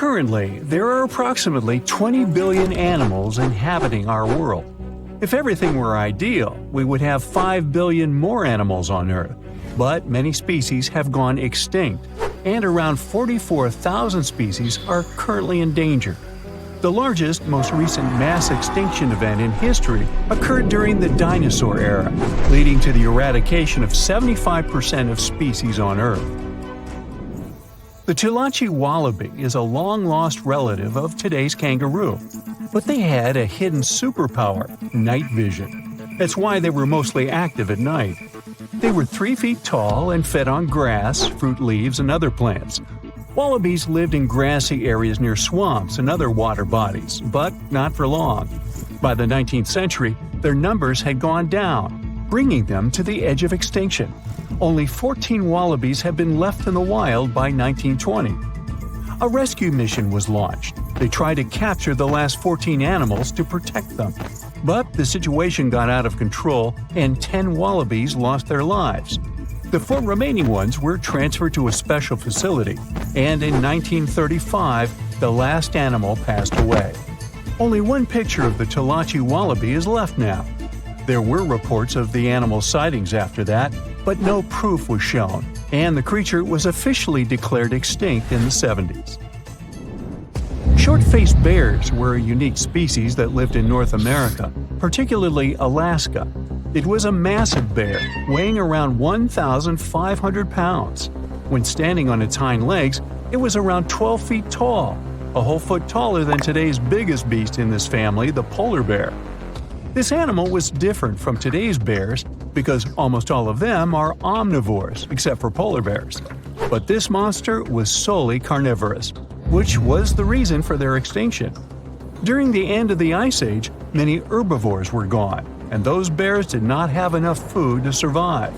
Currently, there are approximately 20 billion animals inhabiting our world. If everything were ideal, we would have 5 billion more animals on Earth. But many species have gone extinct, and around 44,000 species are currently endangered. The largest, most recent mass extinction event in history occurred during the dinosaur era, leading to the eradication of 75% of species on Earth. The Tulachi wallaby is a long-lost relative of today's kangaroo, but they had a hidden superpower, night vision. That's why they were mostly active at night. They were 3 feet tall and fed on grass, fruit leaves, and other plants. Wallabies lived in grassy areas near swamps and other water bodies, but not for long. By the 19th century, their numbers had gone down, bringing them to the edge of extinction. Only 14 wallabies had been left in the wild by 1920. A rescue mission was launched. They tried to capture the last 14 animals to protect them. But the situation got out of control and 10 wallabies lost their lives. The 4 remaining ones were transferred to a special facility, and in 1935, the last animal passed away. Only one picture of the Tulachi wallaby is left now. There were reports of the animal's sightings after that, but no proof was shown, and the creature was officially declared extinct in the 70s. Short-faced bears were a unique species that lived in North America, particularly Alaska. It was a massive bear, weighing around 1,500 pounds. When standing on its hind legs, it was around 12 feet tall, a whole foot taller than today's biggest beast in this family, the polar bear. This animal was different from today's bears because almost all of them are omnivores, except for polar bears. But this monster was solely carnivorous, which was the reason for their extinction. During the end of the Ice Age, many herbivores were gone, and those bears did not have enough food to survive.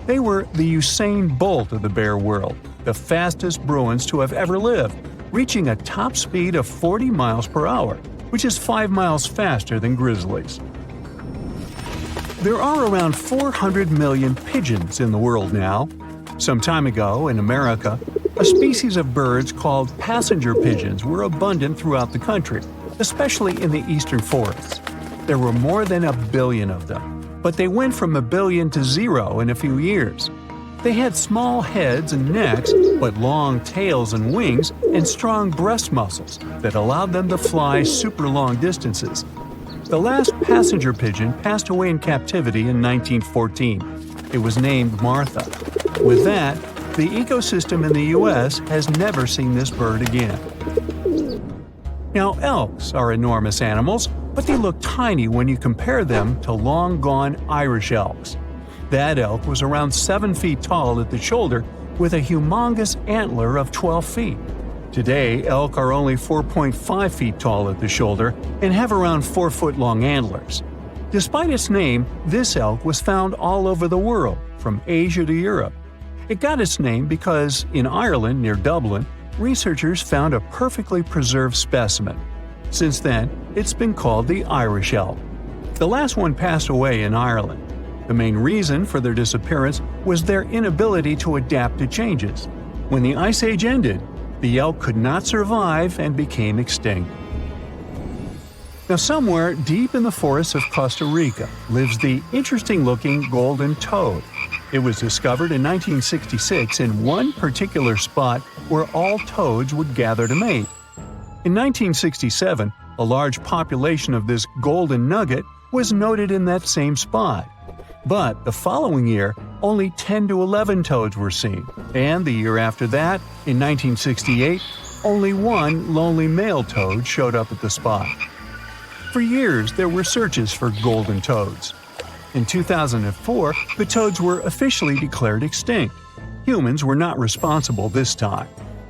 They were the Usain Bolt of the bear world, the fastest Bruins to have ever lived, reaching a top speed of 40 miles per hour, which is 5 miles faster than grizzlies. There are around 400 million pigeons in the world now. Some time ago, in America, a species of birds called passenger pigeons were abundant throughout the country, especially in the eastern forests. There were more than 1 billion of them, but they went from 1 billion to 0 in a few years. They had small heads and necks, but long tails and wings and strong breast muscles that allowed them to fly super long distances. The last passenger pigeon passed away in captivity in 1914. It was named Martha. With that, the ecosystem in the U.S. has never seen this bird again. Now, elks are enormous animals, but they look tiny when you compare them to long-gone Irish elks. That elk was around 7 feet tall at the shoulder with a humongous antler of 12 feet. Today, elk are only 4.5 feet tall at the shoulder and have around 4-foot-long antlers. Despite its name, this elk was found all over the world, from Asia to Europe. It got its name because, in Ireland near Dublin, researchers found a perfectly preserved specimen. Since then, it's been called the Irish elk. The last one passed away in Ireland. The main reason for their disappearance was their inability to adapt to changes. When the Ice Age ended, the elk could not survive and became extinct. Now, somewhere deep in the forests of Costa Rica lives the interesting-looking golden toad. It was discovered in 1966 in one particular spot where all toads would gather to mate. In 1967, a large population of this golden nugget was noted in that same spot. But the following year, only 10 to 11 toads were seen, and the year after that, in 1968, only one lonely male toad showed up at the spot. For years, there were searches for golden toads. In 2004, the toads were officially declared extinct. Humans were not responsible this time.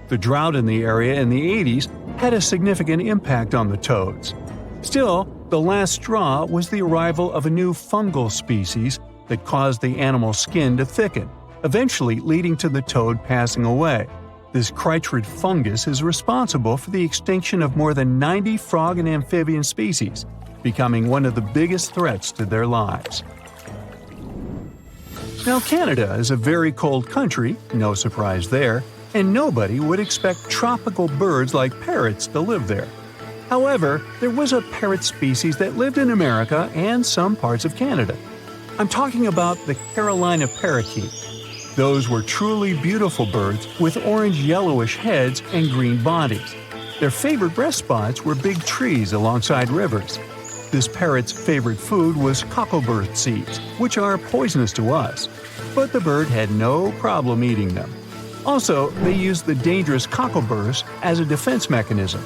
The drought in the area in the 80s had a significant impact on the toads. Still, the last straw was the arrival of a new fungal species that caused the animal's skin to thicken, eventually leading to the toad passing away. This chytrid fungus is responsible for the extinction of more than 90 frog and amphibian species, becoming one of the biggest threats to their lives. Now, Canada is a very cold country, no surprise there, and nobody would expect tropical birds like parrots to live there. However, there was a parrot species that lived in America and some parts of Canada. I'm talking about the Carolina parakeet. Those were truly beautiful birds with orange-yellowish heads and green bodies. Their favorite rest spots were big trees alongside rivers. This parrot's favorite food was cocklebur seeds, which are poisonous to us, but the bird had no problem eating them. Also, they used the dangerous cockleburs as a defense mechanism.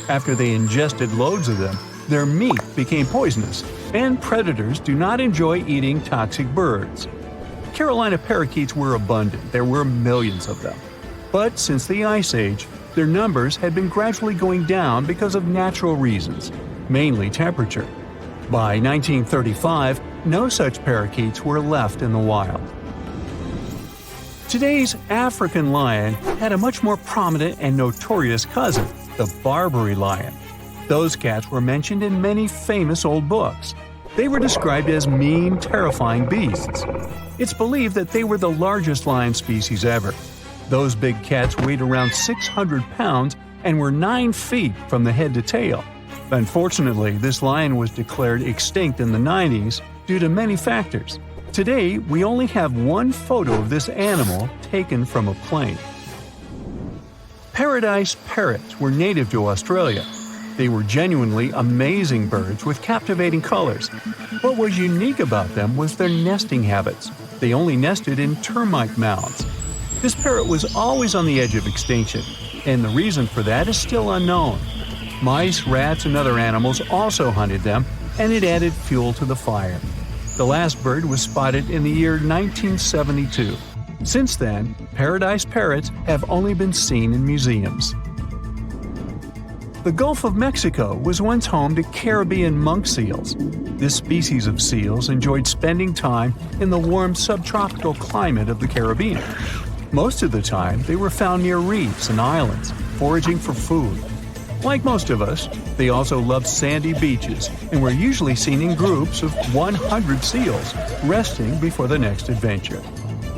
After they ingested loads of them, their meat became poisonous, and predators do not enjoy eating toxic birds. Carolina parakeets were abundant, there were millions of them. But since the Ice Age, their numbers had been gradually going down because of natural reasons, mainly temperature. By 1935, no such parakeets were left in the wild. Today's African lion had a much more prominent and notorious cousin, the Barbary lion. Those cats were mentioned in many famous old books. They were described as mean, terrifying beasts. It's believed that they were the largest lion species ever. Those big cats weighed around 600 pounds and were 9 feet from the head to tail. Unfortunately, this lion was declared extinct in the 90s due to many factors. Today, we only have one photo of this animal taken from a plane. Paradise parrots were native to Australia. They were genuinely amazing birds with captivating colors. What was unique about them was their nesting habits. They only nested in termite mounds. This parrot was always on the edge of extinction, and the reason for that is still unknown. Mice, rats, and other animals also hunted them, and it added fuel to the fire. The last bird was spotted in the year 1972. Since then, paradise parrots have only been seen in museums. The Gulf of Mexico was once home to Caribbean monk seals. This species of seals enjoyed spending time in the warm subtropical climate of the Caribbean. Most of the time, they were found near reefs and islands, foraging for food. Like most of us, they also loved sandy beaches and were usually seen in groups of 100 seals, resting before the next adventure.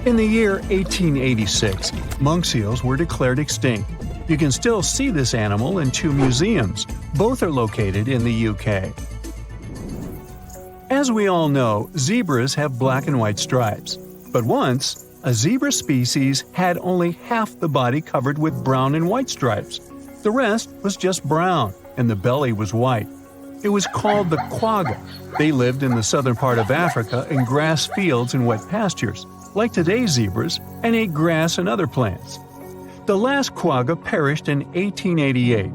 In the year 1886, monk seals were declared extinct. You can still see this animal in 2 museums. Both are located in the UK. As we all know, zebras have black and white stripes. But once, a zebra species had only half the body covered with brown and white stripes. The rest was just brown, and the belly was white. It was called the quagga. They lived in the southern part of Africa in grass fields and wet pastures, like today's zebras, and ate grass and other plants. The last quagga perished in 1888,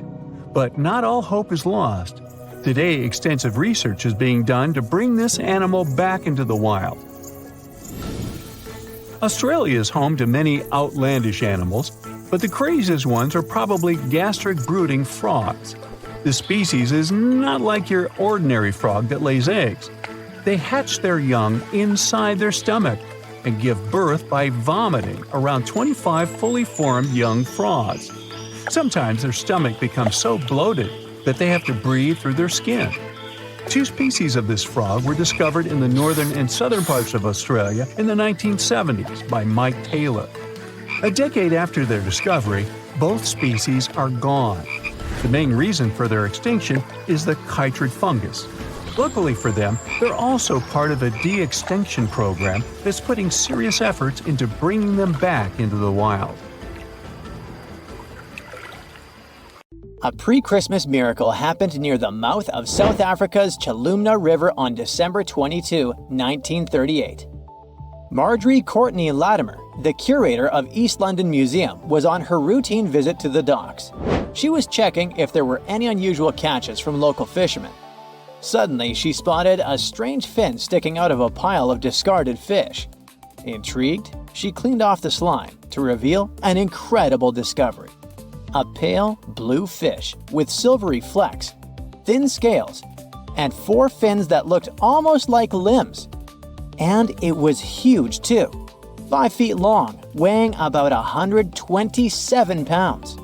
but not all hope is lost. Today, extensive research is being done to bring this animal back into the wild. Australia is home to many outlandish animals, but the craziest ones are probably gastric brooding frogs. This species is not like your ordinary frog that lays eggs. They hatch their young inside their stomach and give birth by vomiting around 25 fully formed young frogs. Sometimes their stomach becomes so bloated that they have to breathe through their skin. 2 species of this frog were discovered in the northern and southern parts of Australia in the 1970s by Mike Taylor. A decade after their discovery, both species are gone. The main reason for their extinction is the chytrid fungus. Luckily for them, they're also part of a de-extinction program that's putting serious efforts into bringing them back into the wild. A pre-Christmas miracle happened near the mouth of South Africa's Chilumna River on December 22, 1938. Marjorie Courtney Latimer, the curator of East London Museum, was on her routine visit to the docks. She was checking if there were any unusual catches from local fishermen. Suddenly, she spotted a strange fin sticking out of a pile of discarded fish. Intrigued, she cleaned off the slime to reveal an incredible discovery. A pale blue fish with silvery flecks, thin scales, and 4 fins that looked almost like limbs. And it was huge too, 5 feet long, weighing about 127 pounds.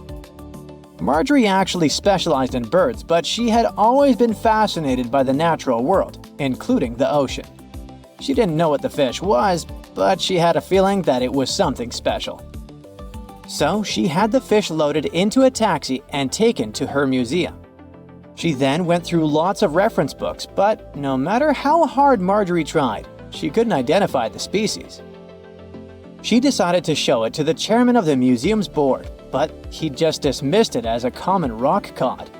Marjorie actually specialized in birds, but she had always been fascinated by the natural world, including the ocean. She didn't know what the fish was, but she had a feeling that it was something special. So she had the fish loaded into a taxi and taken to her museum. She then went through lots of reference books, but no matter how hard Marjorie tried, she couldn't identify the species. She decided to show it to the chairman of the museum's board, but he just dismissed it as a common rock cod.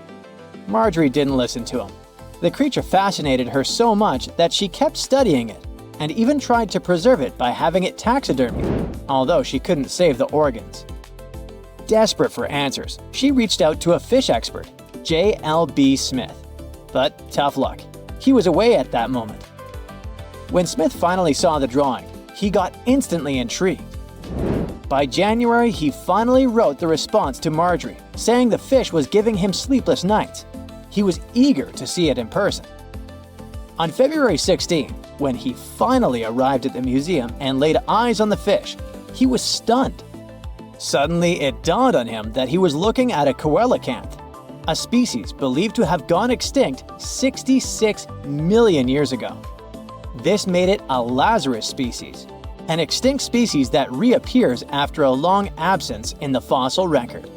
Marjorie didn't listen to him. The creature fascinated her so much that she kept studying it and even tried to preserve it by having it taxidermied, although she couldn't save the organs. Desperate for answers, she reached out to a fish expert, J.L.B. Smith. But tough luck, he was away at that moment. When Smith finally saw the drawing, he got instantly intrigued. By January, he finally wrote the response to Marjorie, saying the fish was giving him sleepless nights. He was eager to see it in person. On February 16, when he finally arrived at the museum and laid eyes on the fish, he was stunned. Suddenly, it dawned on him that he was looking at a coelacanth, a species believed to have gone extinct 66 million years ago. This made it a Lazarus species, an extinct species that reappears after a long absence in the fossil record.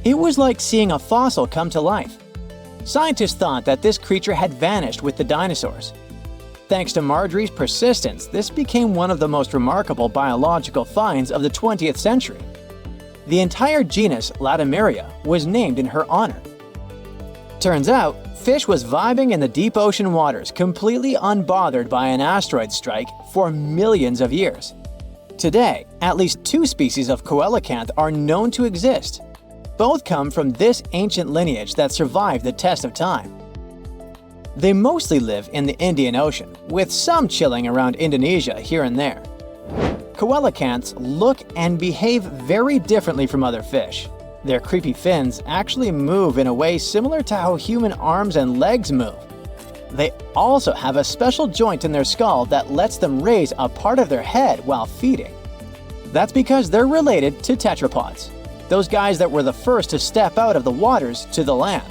It was like seeing a fossil come to life. Scientists thought that this creature had vanished with the dinosaurs. Thanks to Marjorie's persistence, this became one of the most remarkable biological finds of the 20th century. The entire genus Latimeria was named in her honor. Turns out, fish was vibing in the deep ocean waters completely unbothered by an asteroid strike for millions of years. Today, at least 2 species of coelacanth are known to exist. Both come from this ancient lineage that survived the test of time. They mostly live in the Indian Ocean, with some chilling around Indonesia here and there. Coelacanths look and behave very differently from other fish. Their creepy fins actually move in a way similar to how human arms and legs move. They also have a special joint in their skull that lets them raise a part of their head while feeding. That's because they're related to tetrapods, those guys that were the first to step out of the waters to the land.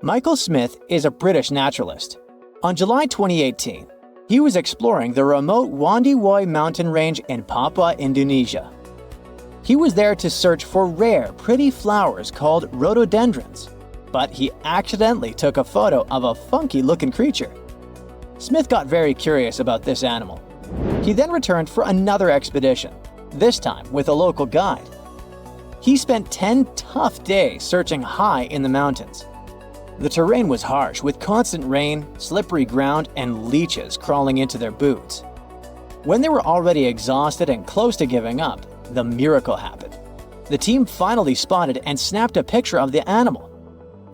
Michael Smith is a British naturalist. On July 2018, he was exploring the remote Wandiwoi mountain range in Papua, Indonesia. He was there to search for rare, pretty flowers called rhododendrons, but he accidentally took a photo of a funky-looking creature. Smith got very curious about this animal. He then returned for another expedition, this time with a local guide. He spent 10 tough days searching high in the mountains. The terrain was harsh, with constant rain, slippery ground, and leeches crawling into their boots. When they were already exhausted and close to giving up, the miracle happened. The team finally spotted and snapped a picture of the animal.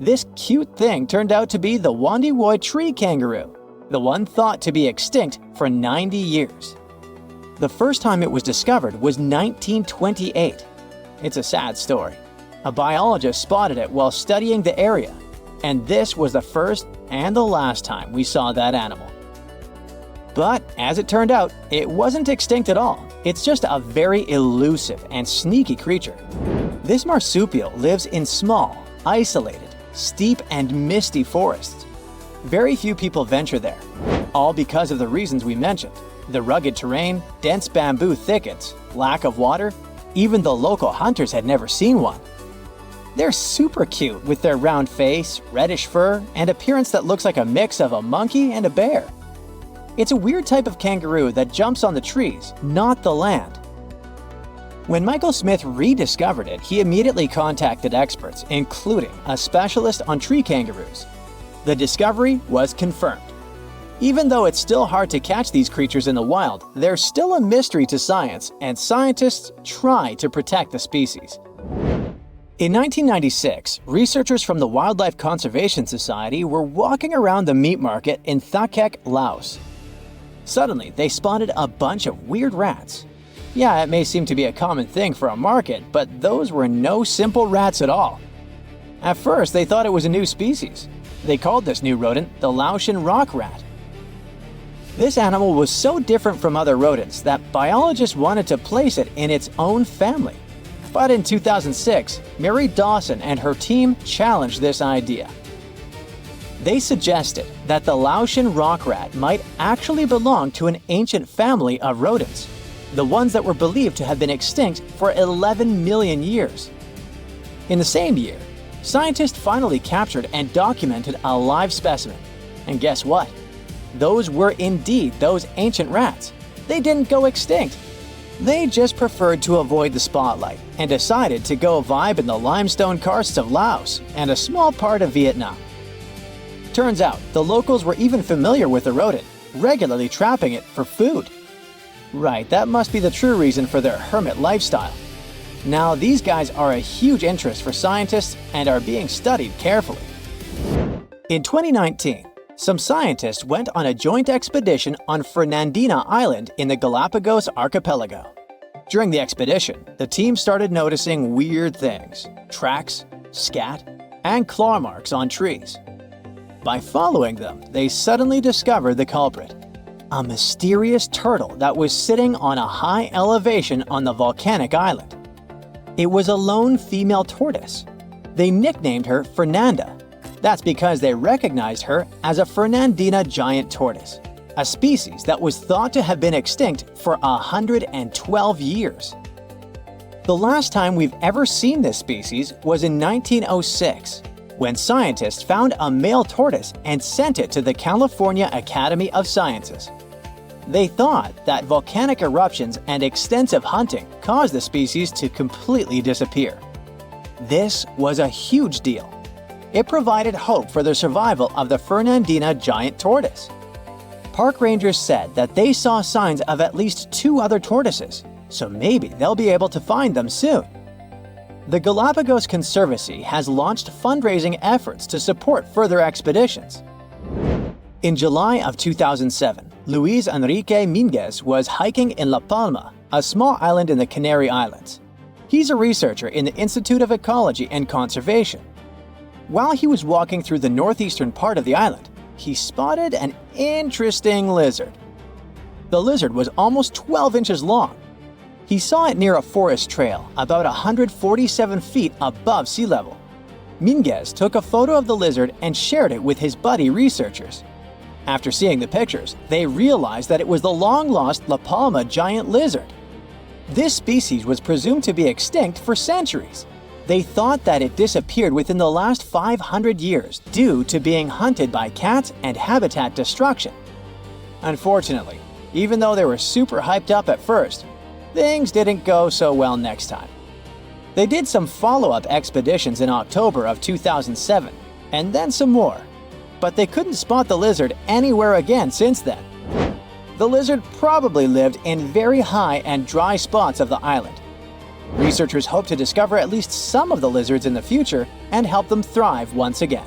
This cute thing turned out to be the Wandiwoi tree kangaroo, the one thought to be extinct for 90 years. The first time it was discovered was 1928. It's a sad story. A biologist spotted it while studying the area, and this was the first and the last time we saw that animal. But as it turned out, it wasn't extinct at all. It's just a very elusive and sneaky creature. This marsupial lives in small, isolated, steep and misty forests. Very few people venture there, all because of the reasons we mentioned: the rugged terrain, dense bamboo thickets, lack of water. Even the local hunters had never seen one. They're super cute with their round face, reddish fur, and appearance that looks like a mix of a monkey and a bear. It's a weird type of kangaroo that jumps on the trees, not the land. When Michael Smith rediscovered it, he immediately contacted experts, including a specialist on tree kangaroos. The discovery was confirmed. Even though it's still hard to catch these creatures in the wild, they're still a mystery to science, and scientists try to protect the species. In 1996, researchers from the Wildlife Conservation Society were walking around the meat market in Thakek, Laos. Suddenly, they spotted a bunch of weird rats. Yeah, it may seem to be a common thing for a market, but those were no simple rats at all. At first, they thought it was a new species. They called this new rodent the Laotian rock rat. This animal was so different from other rodents that biologists wanted to place it in its own family. But in 2006, Mary Dawson and her team challenged this idea. They suggested that the Laotian rock rat might actually belong to an ancient family of rodents. the ones that were believed to have been extinct for 11 million years. In the same year, scientists finally captured and documented a live specimen. And guess what? Those were indeed those ancient rats. They didn't go extinct. They just preferred to avoid the spotlight and decided to go vibe in the limestone karsts of Laos and a small part of Vietnam. Turns out, the locals were even familiar with the rodent, regularly trapping it for food. Right, that must be the true reason for their hermit lifestyle. Now, these guys are a huge interest for scientists and are being studied carefully. In 2019, some scientists went on a joint expedition on Fernandina Island in the Galapagos archipelago. During the expedition, the team started noticing weird things: tracks, scat, and claw marks on trees. By following them, they suddenly discovered the culprit: a mysterious turtle that was sitting on a high elevation on the volcanic island. It was a lone female tortoise. They nicknamed her Fernanda. That's because they recognized her as a Fernandina giant tortoise, a species that was thought to have been extinct for 112 years. The last time we've ever seen this species was in 1906, when scientists found a male tortoise and sent it to the California Academy of Sciences. They thought that volcanic eruptions and extensive hunting caused the species to completely disappear. This was a huge deal. It provided hope for the survival of the Fernandina giant tortoise. Park rangers said that they saw signs of at least 2 other tortoises, so maybe they'll be able to find them soon. The Galapagos Conservancy has launched fundraising efforts to support further expeditions. In July of 2007, Luis Enrique Minguez was hiking in La Palma, a small island in the Canary Islands. He's a researcher in the Institute of Ecology and Conservation. While he was walking through the northeastern part of the island, he spotted an interesting lizard. The lizard was almost 12 inches long. He saw it near a forest trail, about 147 feet above sea level. Minguez took a photo of the lizard and shared it with his buddy researchers. After seeing the pictures, they realized that it was the long-lost La Palma giant lizard. This species was presumed to be extinct for centuries. They thought that it disappeared within the last 500 years due to being hunted by cats and habitat destruction. Unfortunately, even though they were super hyped up at first, things didn't go so well next time. They did some follow-up expeditions in October of 2007, and then some more, but they couldn't spot the lizard anywhere again since then. The lizard probably lived in very high and dry spots of the island. Researchers hope to discover at least some of the lizards in the future and help them thrive once again.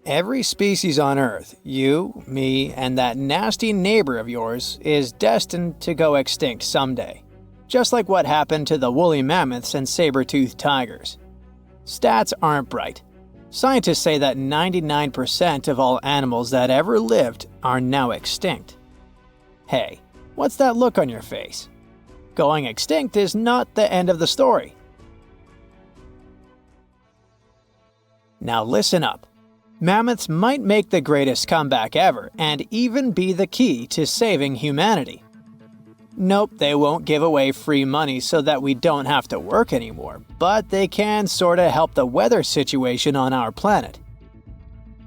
Every species on Earth, you, me, and that nasty neighbor of yours, is destined to go extinct someday. Just like what happened to the woolly mammoths and saber-toothed tigers. Stats aren't bright. Scientists say that 99% of all animals that ever lived are now extinct. Hey, what's that look on your face? Going extinct is not the end of the story. Now listen up. Mammoths might make the greatest comeback ever and even be the key to saving humanity. Nope, they won't give away free money so that we don't have to work anymore, but they can sorta help the weather situation on our planet.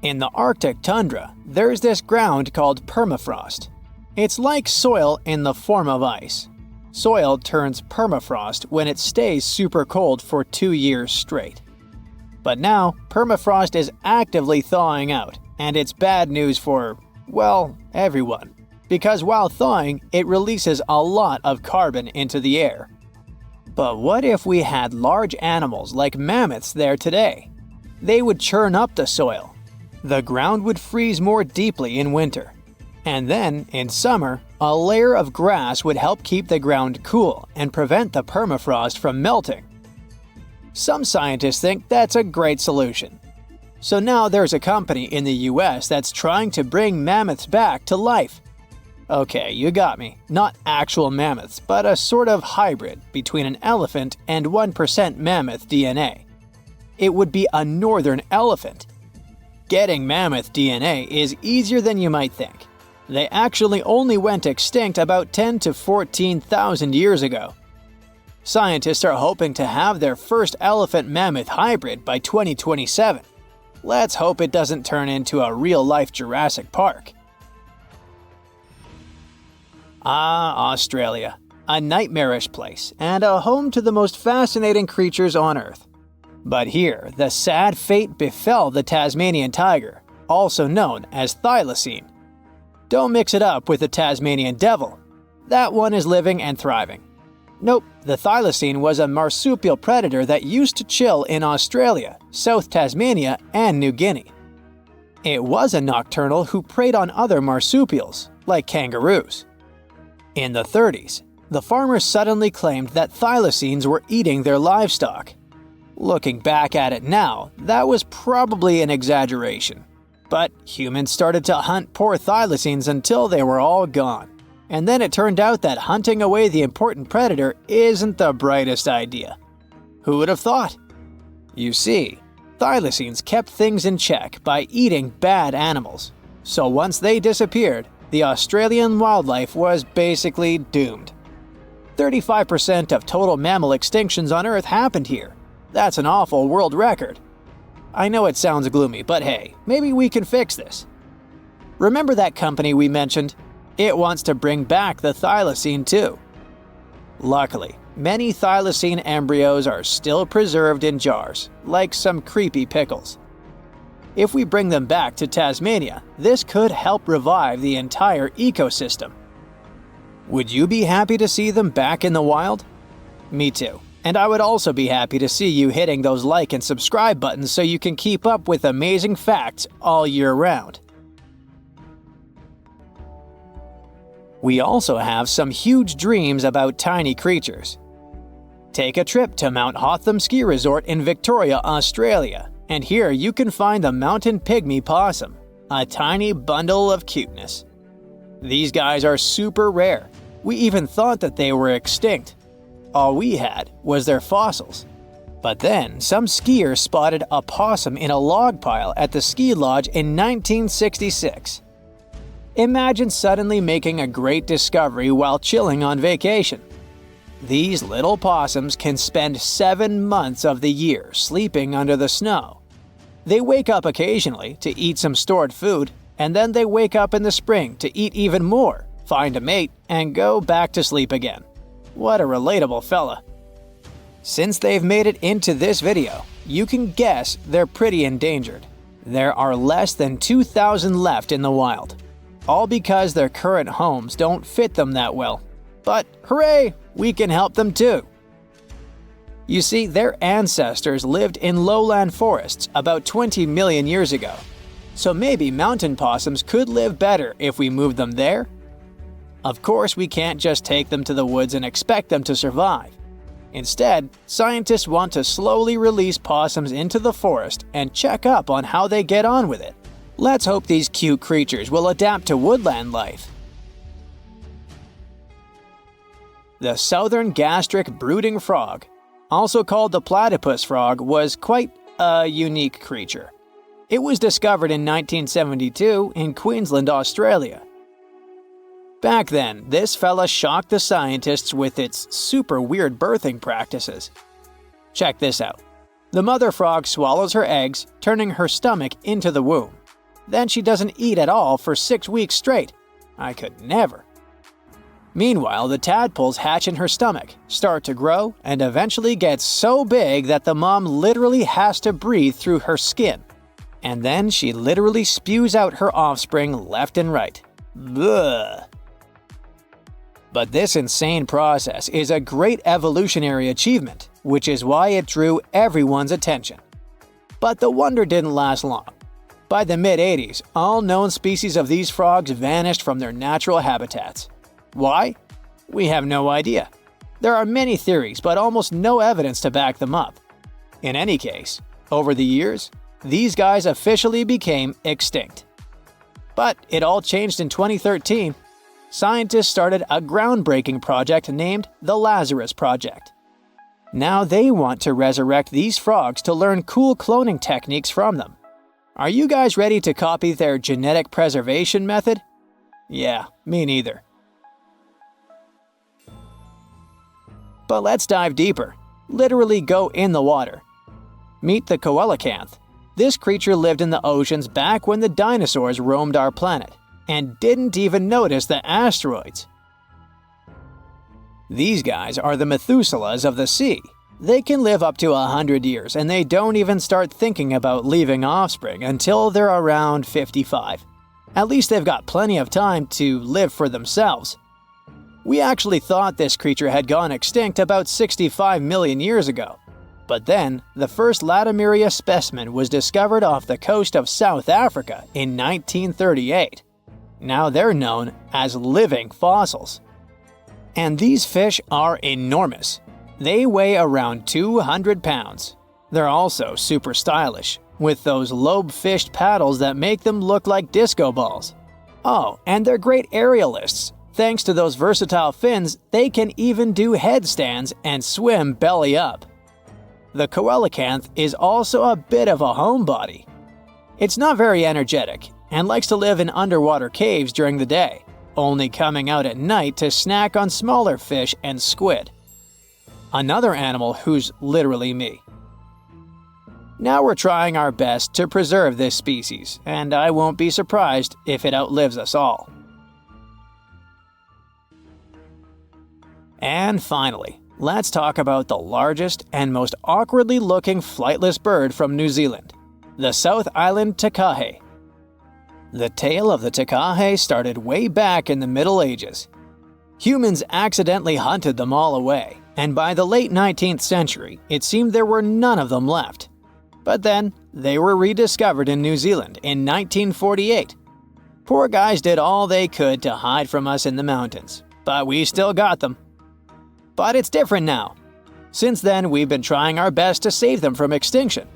In the Arctic tundra, there's this ground called permafrost. It's like soil in the form of ice. Soil turns permafrost when it stays super cold for 2 years straight. But now, permafrost is actively thawing out, and it's bad news for, well, everyone. Because while thawing, it releases a lot of carbon into the air. But what if we had large animals like mammoths there today? They would churn up the soil. The ground would freeze more deeply in winter. And then, in summer, a layer of grass would help keep the ground cool and prevent the permafrost from melting. Some scientists think that's a great solution. So now there's a company in the US that's trying to bring mammoths back to life. Okay, you got me. Not actual mammoths, but a sort of hybrid between an elephant and 1% mammoth DNA. It would be a northern elephant. Getting mammoth DNA is easier than you might think. They actually only went extinct about 10 to 14,000 years ago. Scientists are hoping to have their first elephant-mammoth hybrid by 2027. Let's hope it doesn't turn into a real-life Jurassic Park. Australia. A nightmarish place and a home to the most fascinating creatures on Earth. But here, the sad fate befell the Tasmanian tiger, also known as thylacine. Don't mix it up with the Tasmanian devil. That one is living and thriving. Nope, the thylacine was a marsupial predator that used to chill in Australia, South Tasmania, and New Guinea. It was a nocturnal who preyed on other marsupials, like kangaroos. In the 30s, the farmers suddenly claimed that thylacines were eating their livestock. Looking back at it now, that was probably an exaggeration. But humans started to hunt poor thylacines until they were all gone. And then it turned out that hunting away the important predator isn't the brightest idea. Who would have thought? You see, thylacines kept things in check by eating bad animals. So once they disappeared, the Australian wildlife was basically doomed. 35% of total mammal extinctions on Earth happened here. That's an awful world record. I know it sounds gloomy, but hey, maybe we can fix this. Remember that company we mentioned? It wants to bring back the thylacine too. Luckily, many thylacine embryos are still preserved in jars, like some creepy pickles. If we bring them back to Tasmania, this could help revive the entire ecosystem. Would you be happy to see them back in the wild? Me too. And I would also be happy to see you hitting those like and subscribe buttons so you can keep up with amazing facts all year round. We also have some huge dreams about tiny creatures. Take a trip to Mount Hotham Ski Resort in Victoria, Australia, and here you can find the mountain pygmy possum, a tiny bundle of cuteness. These guys are super rare. We even thought that they were extinct. All we had was their fossils. But then, some skiers spotted a possum in a log pile at the ski lodge in 1966. Imagine suddenly making a great discovery while chilling on vacation. These little possums can spend 7 months of the year sleeping under the snow. They wake up occasionally to eat some stored food, and then they wake up in the spring to eat even more, find a mate, and go back to sleep again. What a relatable fella. Since they've made it into this video, you can guess they're pretty endangered. There are less than 2,000 left in the wild, all because their current homes don't fit them that well. But hooray, we can help them too. You see, their ancestors lived in lowland forests about 20 million years ago. So maybe mountain possums could live better if we moved them there? Of course, we can't just take them to the woods and expect them to survive. Instead, scientists want to slowly release possums into the forest and check up on how they get on with it. Let's hope these cute creatures will adapt to woodland life. The southern gastric brooding frog, also called the platypus frog, was quite a unique creature. It was discovered in 1972 in Queensland, Australia. Back then, this fella shocked the scientists with its super weird birthing practices. Check this out. The mother frog swallows her eggs, turning her stomach into the womb. Then she doesn't eat at all for 6 weeks straight. I could never. Meanwhile, the tadpoles hatch in her stomach, start to grow, and eventually get so big that the mom literally has to breathe through her skin. And then she literally spews out her offspring left and right. Bleh. But this insane process is a great evolutionary achievement, which is why it drew everyone's attention. But the wonder didn't last long. By the mid-80s, all known species of these frogs vanished from their natural habitats. Why? We have no idea. There are many theories, but almost no evidence to back them up. In any case, over the years, these guys officially became extinct. But it all changed in 2013. Scientists started a groundbreaking project named the Lazarus Project. Now they want to resurrect these frogs to learn cool cloning techniques from them. Are you guys ready to copy their genetic preservation method? Yeah, me neither. But let's dive deeper. Literally go in the water. Meet the coelacanth. This creature lived in the oceans back when the dinosaurs roamed our planet, and didn't even notice the asteroids. These guys are the Methuselahs of the sea. They can live up to 100 years, and they don't even start thinking about leaving offspring until they're around 55. At least they've got plenty of time to live for themselves. We actually thought this creature had gone extinct about 65 million years ago. But then, the first Latimeria specimen was discovered off the coast of South Africa in 1938. Now they're known as living fossils. And these fish are enormous. They weigh around 200 pounds. They're also super stylish, with those lobe-fished paddles that make them look like disco balls. Oh, and they're great aerialists. Thanks to those versatile fins, they can even do headstands and swim belly up. The coelacanth is also a bit of a homebody. It's not very energetic and likes to live in underwater caves during the day, only coming out at night to snack on smaller fish and squid. Another animal who's literally me. Now we're trying our best to preserve this species, and I won't be surprised if it outlives us all. And finally, let's talk about the largest and most awkwardly looking flightless bird from New Zealand, the South Island takahe. The tale of the takahe started way back in the Middle Ages. Humans accidentally hunted them all away, and by the late 19th century, it seemed there were none of them left. But then, they were rediscovered in New Zealand in 1948. Poor guys did all they could to hide from us in the mountains, but we still got them. But it's different now. Since then, we've been trying our best to save them from extinction.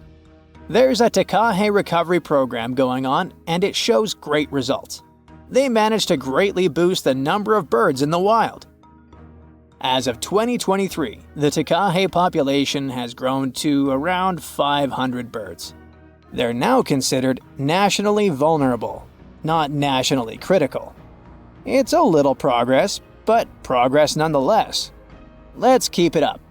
There's a takahe recovery program going on, and it shows great results. They managed to greatly boost the number of birds in the wild. As of 2023, the takahe population has grown to around 500 birds. They're now considered nationally vulnerable, not nationally critical. It's a little progress, but progress nonetheless. Let's keep it up.